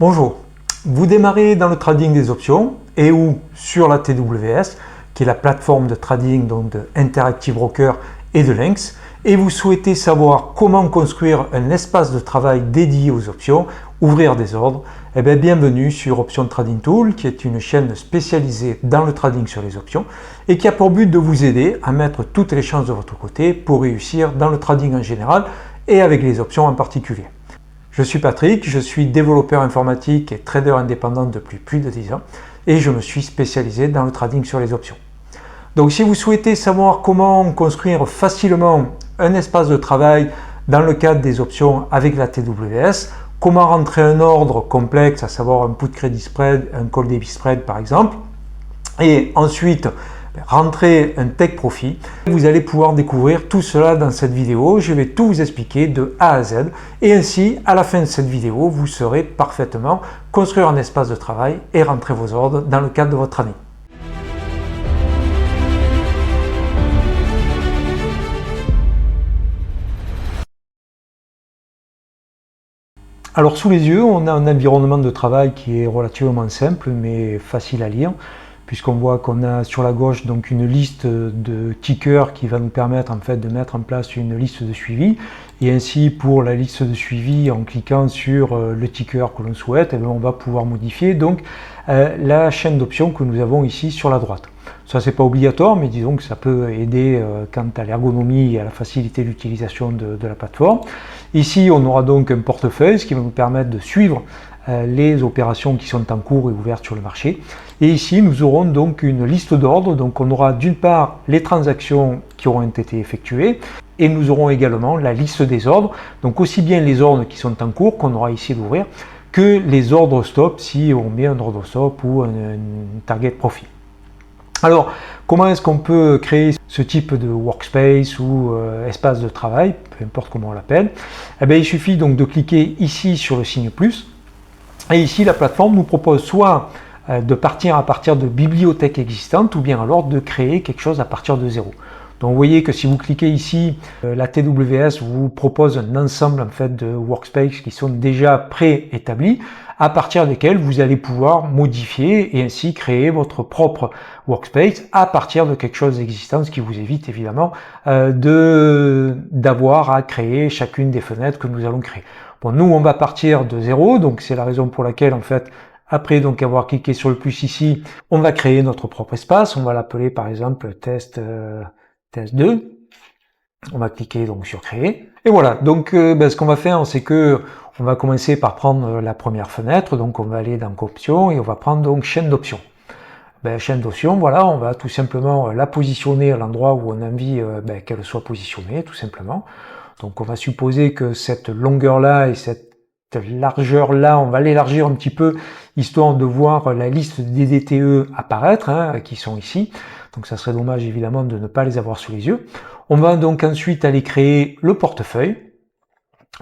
Bonjour, vous démarrez dans le trading des options et ou sur la TWS, qui est la plateforme de trading donc de Interactive Broker et de Lynx, et vous souhaitez savoir comment construire un espace de travail dédié aux options, ouvrir des ordres. Eh bien, bienvenue sur Option Trading Tool, qui est une chaîne spécialisée dans le trading sur les options et qui a pour but de vous aider à mettre toutes les chances de votre côté pour réussir dans le trading en général et avec les options en particulier. Je suis Patrick, je suis développeur informatique et trader indépendant depuis plus de 10 ans et je me suis spécialisé dans le trading sur les options. Donc si vous souhaitez savoir comment construire facilement un espace de travail dans le cadre des options avec la TWS, comment rentrer un ordre complexe, à savoir un put credit spread, un call debit spread par exemple, et ensuite rentrer un take profit, vous allez pouvoir découvrir tout cela dans cette vidéo. Je vais tout vous expliquer de A à Z et ainsi à la fin de cette vidéo vous saurez parfaitement construire un espace de travail et rentrer vos ordres dans le cadre de votre trading. Alors sous les yeux, on a un environnement de travail qui est relativement simple mais facile à lire, puisqu'on voit qu'on a sur la gauche donc une liste de tickers qui va nous permettre en fait de mettre en place une liste de suivi, et ainsi pour la liste de suivi, en cliquant sur le ticker que l'on souhaite, on va pouvoir modifier donc la chaîne d'options que nous avons ici sur la droite. Ça c'est pas obligatoire, mais disons que ça peut aider quant à l'ergonomie et à la facilité d'utilisation de la plateforme. Ici on aura donc un portefeuille, ce qui va nous permettre de suivre les opérations qui sont en cours et ouvertes sur le marché. Et ici nous aurons donc une liste d'ordres, donc on aura d'une part les transactions qui auront été effectuées et nous aurons également la liste des ordres, donc aussi bien les ordres qui sont en cours qu'on aura ici d'ouvrir que les ordres stop si on met un ordre stop ou un target profit. Alors, comment est-ce qu'on peut créer ce type de workspace ou espace de travail, peu importe comment on l'appelle? Eh bien, il suffit donc de cliquer ici sur le signe plus. Et ici, la plateforme nous propose soit de partir à partir de bibliothèques existantes ou bien alors de créer quelque chose à partir de zéro. Donc vous voyez que si vous cliquez ici, la TWS vous propose un ensemble en fait de workspaces qui sont déjà préétablis, à partir desquels vous allez pouvoir modifier et ainsi créer votre propre workspace à partir de quelque chose d'existant, ce qui vous évite évidemment d'avoir à créer chacune des fenêtres que nous allons créer. Bon, nous on va partir de zéro, donc c'est la raison pour laquelle en fait après donc avoir cliqué sur le plus ici, on va créer notre propre espace. On va l'appeler par exemple test 2. On va cliquer donc sur créer. Et voilà, donc ce qu'on va faire, c'est que on va commencer par prendre la première fenêtre. Donc on va aller dans options et on va prendre donc chaîne d'options. Chaîne d'options, voilà, on va tout simplement la positionner à l'endroit où on a envie qu'elle soit positionnée, tout simplement. Donc on va supposer que cette longueur-là et cette largeur-là, on va l'élargir un petit peu, histoire de voir la liste des DTE apparaître, qui sont ici. Donc ça serait dommage évidemment de ne pas les avoir sous les yeux. On va donc ensuite aller créer le portefeuille.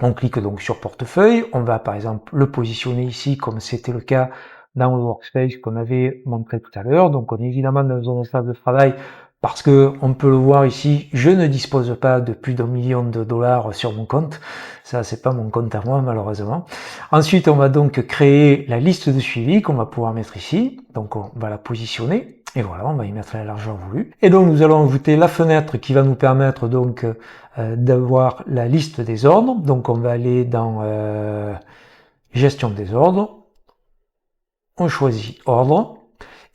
On clique donc sur portefeuille. On va par exemple le positionner ici comme c'était le cas dans le workspace qu'on avait montré tout à l'heure. Donc on est évidemment dans un espace de travail parce que on peut le voir ici, je ne dispose pas de plus d'1 million de dollars sur mon compte. Ça, c'est pas mon compte à moi, malheureusement. Ensuite, on va donc créer la liste de suivi qu'on va pouvoir mettre ici. Donc, on va la positionner. Et voilà, on va y mettre la largeur voulue. Et donc, nous allons ajouter la fenêtre qui va nous permettre donc d'avoir la liste des ordres. Donc, on va aller dans gestion des ordres. On choisit ordre.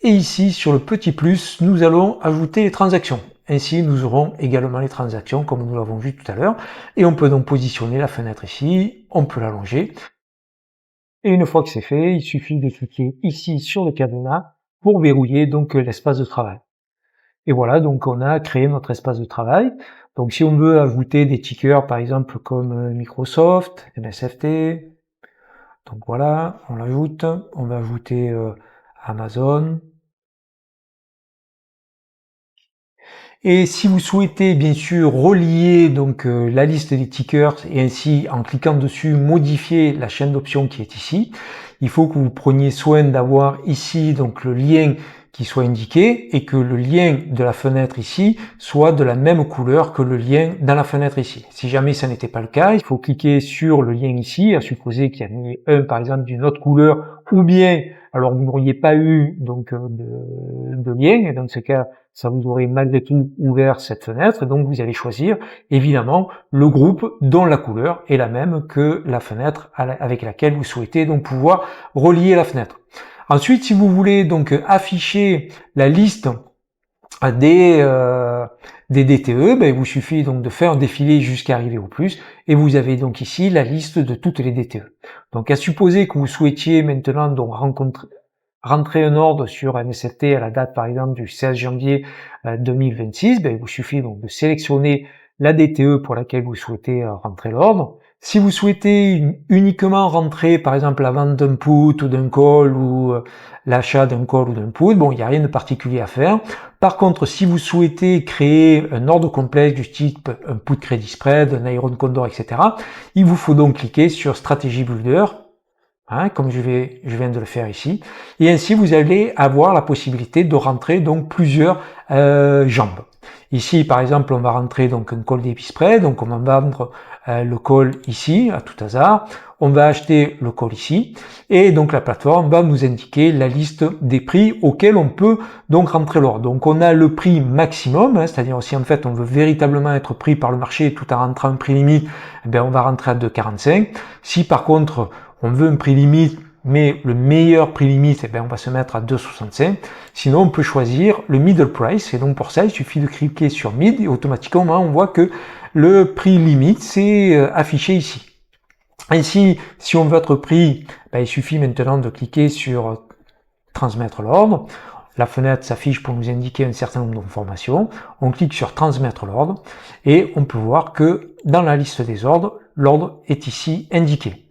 Et ici, sur le petit plus, nous allons ajouter les transactions. Ainsi, nous aurons également les transactions, comme nous l'avons vu tout à l'heure. Et on peut donc positionner la fenêtre ici, on peut l'allonger. Et une fois que c'est fait, il suffit de cliquer ici sur le cadenas pour verrouiller donc l'espace de travail. Et voilà, donc on a créé notre espace de travail. Donc si on veut ajouter des tickers, par exemple, comme Microsoft, MSFT, donc voilà, on l'ajoute. On va ajouter Amazon. Et si vous souhaitez bien sûr relier donc la liste des tickers et ainsi en cliquant dessus modifier la chaîne d'options qui est ici, il faut que vous preniez soin d'avoir ici donc le lien qui soit indiqué et que le lien de la fenêtre ici soit de la même couleur que le lien dans la fenêtre ici. Si jamais ça n'était pas le cas, il faut cliquer sur le lien ici, à supposer qu'il y en ait un par exemple d'une autre couleur, ou bien alors vous n'auriez pas eu donc de lien, et dans ce cas ça vous aurait malgré tout ouvert cette fenêtre, et donc vous allez choisir évidemment le groupe dont la couleur est la même que la fenêtre avec laquelle vous souhaitez donc pouvoir relier la fenêtre. Ensuite, si vous voulez donc afficher la liste des DTE, ben, il vous suffit donc de faire défiler jusqu'à arriver au plus, et vous avez donc ici la liste de toutes les DTE. Donc à supposer que vous souhaitiez maintenant donc rentrer un ordre sur un SFT à la date par exemple du 16 janvier 2026, ben, il vous suffit donc de sélectionner la DTE pour laquelle vous souhaitez rentrer l'ordre. Si vous souhaitez uniquement rentrer par exemple la vente d'un put ou d'un call ou l'achat d'un call ou d'un put, bon, il n'y a rien de particulier à faire. Par contre, si vous souhaitez créer un ordre complexe du type un put crédit spread, un iron condor, etc., il vous faut donc cliquer sur Strategy Builder, comme je viens de le faire ici, et ainsi vous allez avoir la possibilité de rentrer donc plusieurs jambes. Ici, par exemple, on va rentrer donc un call débit spread, donc on va vendre le call ici, à tout hasard, on va acheter le call ici, et donc la plateforme va nous indiquer la liste des prix auxquels on peut donc rentrer l'ordre. Donc on a le prix maximum, c'est-à-dire si en fait on veut véritablement être pris par le marché tout en rentrant un prix limite, on va rentrer à 2,45. Si par contre on veut un prix limite, mais le meilleur prix limite, on va se mettre à 2,65. Sinon, on peut choisir le middle price, et donc pour ça, il suffit de cliquer sur mid, et automatiquement, on voit que le prix limite c'est affiché ici. Ainsi, si on veut être pris, il suffit maintenant de cliquer sur transmettre l'ordre. La fenêtre s'affiche pour nous indiquer un certain nombre d'informations. On clique sur transmettre l'ordre, et on peut voir que dans la liste des ordres, l'ordre est ici indiqué.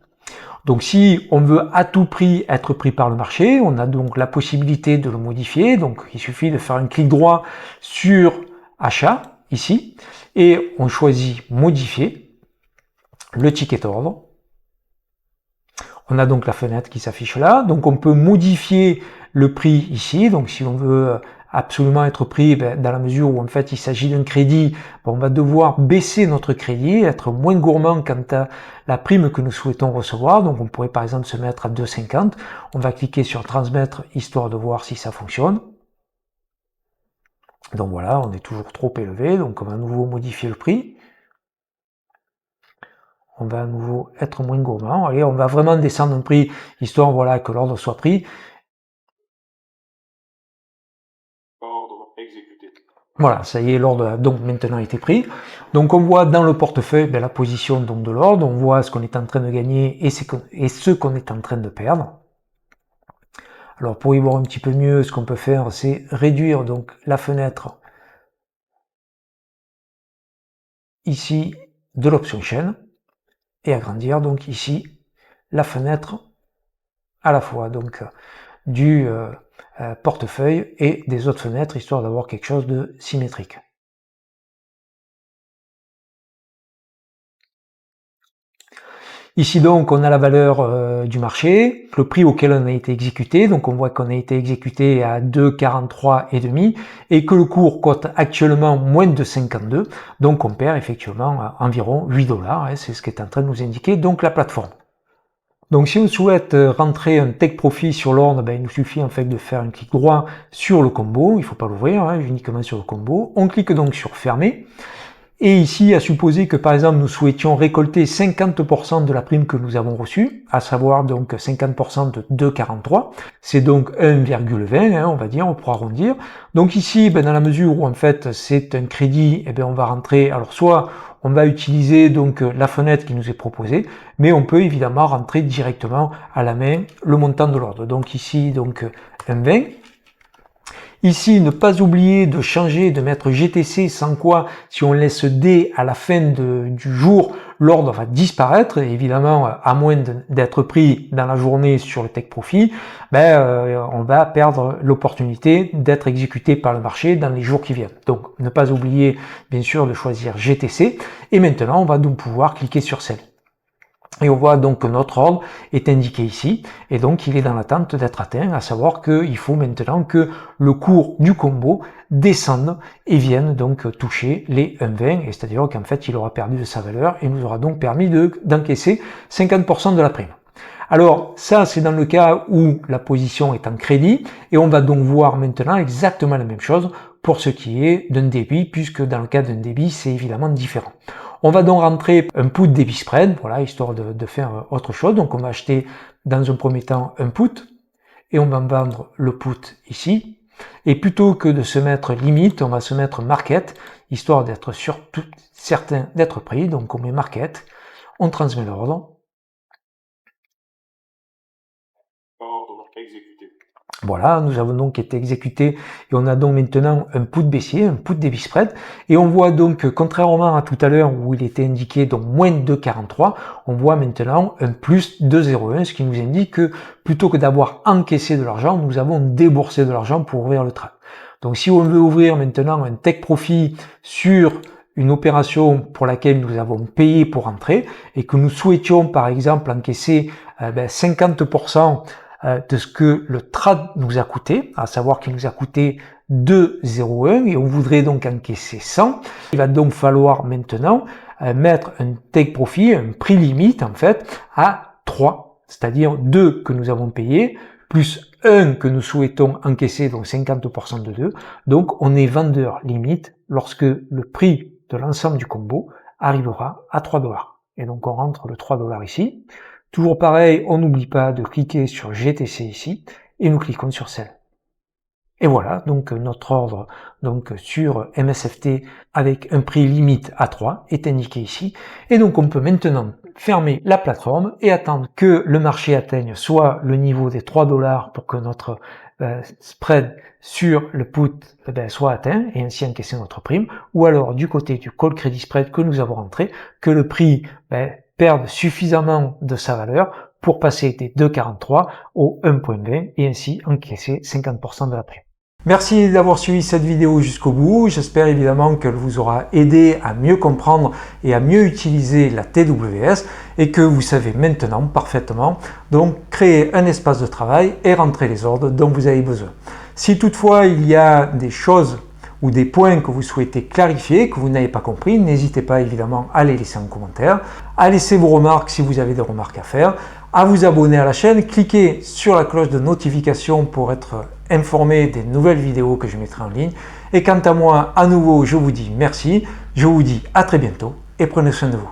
Donc si on veut à tout prix être pris par le marché, on a donc la possibilité de le modifier. Donc il suffit de faire un clic droit sur achat, ici, et on choisit modifier le ticket ordre. On a donc la fenêtre qui s'affiche là. Donc on peut modifier le prix ici. Donc si on veut absolument être pris, dans la mesure où en fait il s'agit d'un crédit, on va devoir baisser notre crédit, être moins gourmand quant à la prime que nous souhaitons recevoir. Donc on pourrait par exemple se mettre à 2,50. On va cliquer sur transmettre histoire de voir si ça fonctionne. Donc voilà, on est toujours trop élevé, donc on va à nouveau modifier le prix. On va à nouveau être moins gourmand. Allez, on va vraiment descendre un prix, histoire voilà, que l'ordre soit pris. Voilà, ça y est, l'ordre a donc maintenant été pris. Donc on voit dans le portefeuille la position donc de l'ordre, on voit ce qu'on est en train de gagner et ce qu'on est en train de perdre. Alors pour y voir un petit peu mieux, ce qu'on peut faire, c'est réduire donc la fenêtre ici de l'option chaîne et agrandir donc ici la fenêtre à la fois donc du portefeuille et des autres fenêtres, histoire d'avoir quelque chose de symétrique. Ici donc on a la valeur du marché, le prix auquel on a été exécuté, donc on voit qu'on a été exécuté à 2,43,5 et que le cours cote actuellement moins de 52, donc on perd effectivement environ 8 $, c'est ce qui est en train de nous indiquer donc la plateforme. Donc si on souhaite rentrer un take profit sur l'ordre, il nous suffit en fait de faire un clic droit sur le combo, il ne faut pas l'ouvrir, uniquement sur le combo. On clique donc sur fermer. Et ici, à supposer que par exemple nous souhaitions récolter 50% de la prime que nous avons reçue, à savoir donc 50% de 2,43, c'est donc 1,20, on va dire, on pourra arrondir. Donc ici, dans la mesure où en fait c'est un crédit, on va rentrer, alors soit on va utiliser donc la fenêtre qui nous est proposée, mais on peut évidemment rentrer directement à la main le montant de l'ordre. Donc ici, donc 1,20. Ici, ne pas oublier de changer, de mettre GTC, sans quoi, si on laisse D à la fin du jour, l'ordre va disparaître. Et évidemment, à moins d'être pris dans la journée sur le take profit, on va perdre l'opportunité d'être exécuté par le marché dans les jours qui viennent. Donc, ne pas oublier, bien sûr, de choisir GTC. Et maintenant, on va donc pouvoir cliquer sur Sell. Et on voit donc que notre ordre est indiqué ici, et donc il est dans l'attente d'être atteint, à savoir qu'il faut maintenant que le cours du combo descende et vienne donc toucher les 1,20, et c'est-à-dire qu'en fait il aura perdu de sa valeur et nous aura donc permis d'encaisser 50% de la prime. Alors ça c'est dans le cas où la position est en crédit, et on va donc voir maintenant exactement la même chose pour ce qui est d'un débit, puisque dans le cas d'un débit c'est évidemment différent. On va donc rentrer un put débit spread, voilà, histoire de faire autre chose. Donc on va acheter dans un premier temps un put, et on va vendre le put ici. Et plutôt que de se mettre limite, on va se mettre market, histoire d'être certain d'être pris. Donc on met market, on transmet l'ordre. Voilà, nous avons donc été exécutés et on a donc maintenant un put baissier, un put débit spread, et on voit donc que contrairement à tout à l'heure où il était indiqué donc moins 2,43, on voit maintenant un plus 2,01, ce qui nous indique que plutôt que d'avoir encaissé de l'argent, nous avons déboursé de l'argent pour ouvrir le trade. Donc si on veut ouvrir maintenant un take profit sur une opération pour laquelle nous avons payé pour entrer et que nous souhaitions par exemple encaisser 50% de ce que le trade nous a coûté, à savoir qu'il nous a coûté 2,01 et on voudrait donc encaisser 100. Il va donc falloir maintenant mettre un take profit, un prix limite en fait, à 3, c'est-à-dire 2 que nous avons payé, plus 1 que nous souhaitons encaisser, donc 50% de 2. Donc on est vendeur limite lorsque le prix de l'ensemble du combo arrivera à 3 $. Et donc on rentre le 3 $ ici. Toujours pareil, on n'oublie pas de cliquer sur GTC ici, et nous cliquons sur Sell. Et voilà, donc notre ordre donc sur MSFT avec un prix limite à 3 est indiqué ici. Et donc on peut maintenant fermer la plateforme et attendre que le marché atteigne soit le niveau des 3 $ pour que notre spread sur le put soit atteint et ainsi encaisser notre prime, ou alors du côté du call credit spread que nous avons rentré, que le prix perde suffisamment de sa valeur pour passer des 2,43 au 1,20 et ainsi encaisser 50% de la prime. Merci d'avoir suivi cette vidéo jusqu'au bout. J'espère évidemment qu'elle vous aura aidé à mieux comprendre et à mieux utiliser la TWS et que vous savez maintenant parfaitement donc créer un espace de travail et rentrer les ordres dont vous avez besoin. Si toutefois il y a des choses ou des points que vous souhaitez clarifier, que vous n'avez pas compris, n'hésitez pas évidemment à les laisser en commentaire, à laisser vos remarques si vous avez des remarques à faire, à vous abonner à la chaîne, cliquez sur la cloche de notification pour être informé des nouvelles vidéos que je mettrai en ligne. Et quant à moi, à nouveau, je vous dis merci, je vous dis à très bientôt et prenez soin de vous.